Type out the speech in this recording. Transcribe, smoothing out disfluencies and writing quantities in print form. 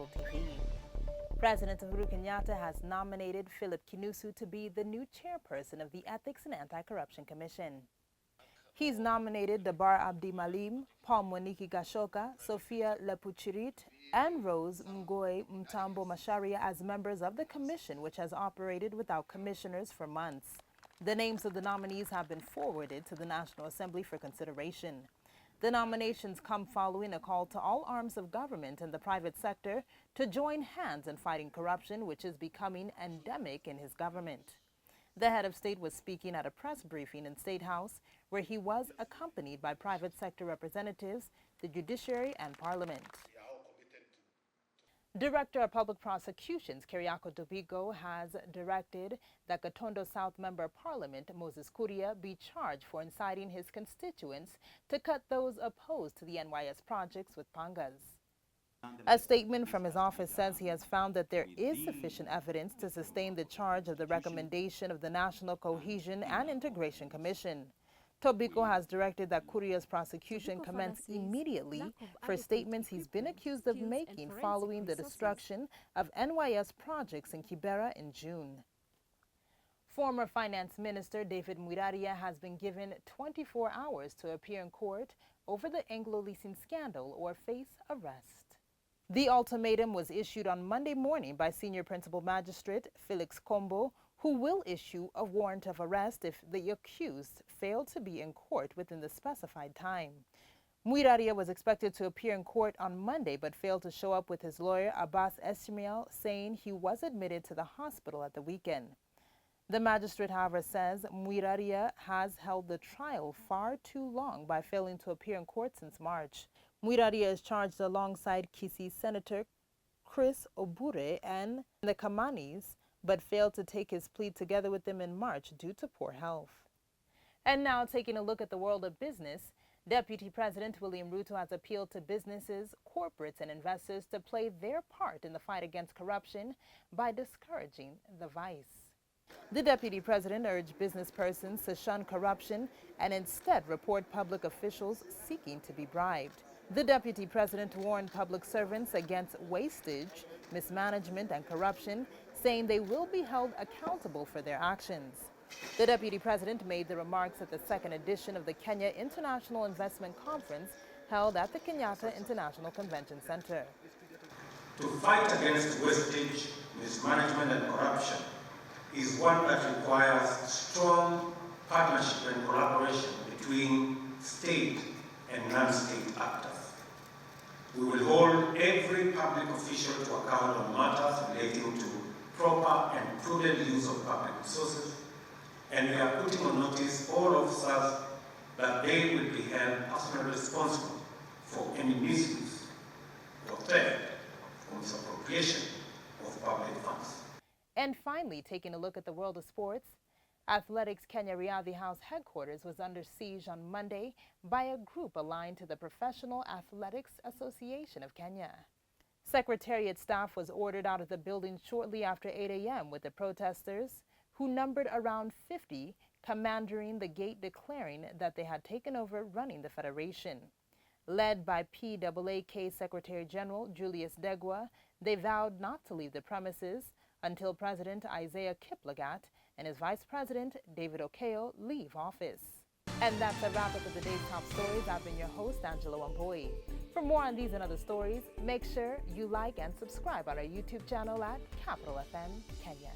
TV. President Uhuru Kenyatta has nominated Philip Kinusu to be the new chairperson of the Ethics and Anti-Corruption Commission. He's nominated Dabar Abdi Maalim, Paul Mwaniki Gachoka, Sophia Lepuchirit, and Rose Mghoi Mtambo Macharia as members of the commission, which has operated without commissioners for months. The names of the nominees have been forwarded to the National Assembly for consideration. The nominations come following a call to all arms of government and the private sector to join hands in fighting corruption, which is becoming endemic in his government. The head of state was speaking at a press briefing in State House, where he was accompanied by private sector representatives, the Judiciary and Parliament. Director of Public Prosecutions, Kinusu, has directed that Gatondo South Member of Parliament, Moses Kuria, be charged for inciting his constituents to cut those opposed to the NYS projects with pangas. A statement from his office says he has found that there is sufficient evidence to sustain the charge of the recommendation of the National Cohesion and Integration Commission. Tobiko has directed that Kuria's prosecution commence immediately for statements he's been accused of making following the destruction of NYS projects in Kibera in June. Former Finance Minister David Mwaria has been given 24 hours to appear in court over the Anglo leasing scandal or face arrest. The ultimatum was issued on Monday morning by Senior Principal Magistrate Felix Kombo, who will issue a warrant of arrest if the accused failed to be in court within the specified time. Mwaria was expected to appear in court on Monday but failed to show up with his lawyer Abbas Esmail, saying he was admitted to the hospital at the weekend. The magistrate, however, says Mwaria has held the trial far too long by failing to appear in court since March. Mwaria is charged alongside Kisii Senator Chris Obure and the Kamanis, but failed to take his plea together with them in March due to poor health. And now, taking a look at the world of business, Deputy President William Ruto has appealed to businesses, corporates, and investors to play their part in the fight against corruption by discouraging the vice. The Deputy President urged business persons to shun corruption and instead report public officials seeking to be bribed. The Deputy President warned public servants against wastage, mismanagement, and corruption, saying they will be held accountable for their actions. The Deputy President made the remarks at the second edition of the Kenya International Investment Conference held at the Kenyatta International Convention Center. To fight against wastage, mismanagement, and corruption is one that requires strong partnership and collaboration between state and non-state actors. We will hold every public official to account on matters relating to proper and prudent use of public resources, and we are putting on notice all officers that they will be held personally responsible for any misuse or theft or misappropriation of public funds. And finally, taking a look at the world of sports, Athletics Kenya RIADHA House headquarters was under siege on Monday by a group aligned to the Professional Athletics Association of Kenya. Secretariat staff was ordered out of the building shortly after 8 a.m. with the protesters, who numbered around 50, commanding the gate, declaring that they had taken over running the federation. Led by PAAK Secretary General Julius Degwa, they vowed not to leave the premises until President Isaiah Kiplagat and his Vice President David Okeo leave office. And that's a wrap-up of the day's top stories. I've been your host, Angela Mghoi. For more on these and other stories, make sure you like and subscribe on our YouTube channel at Capital FM Kenya.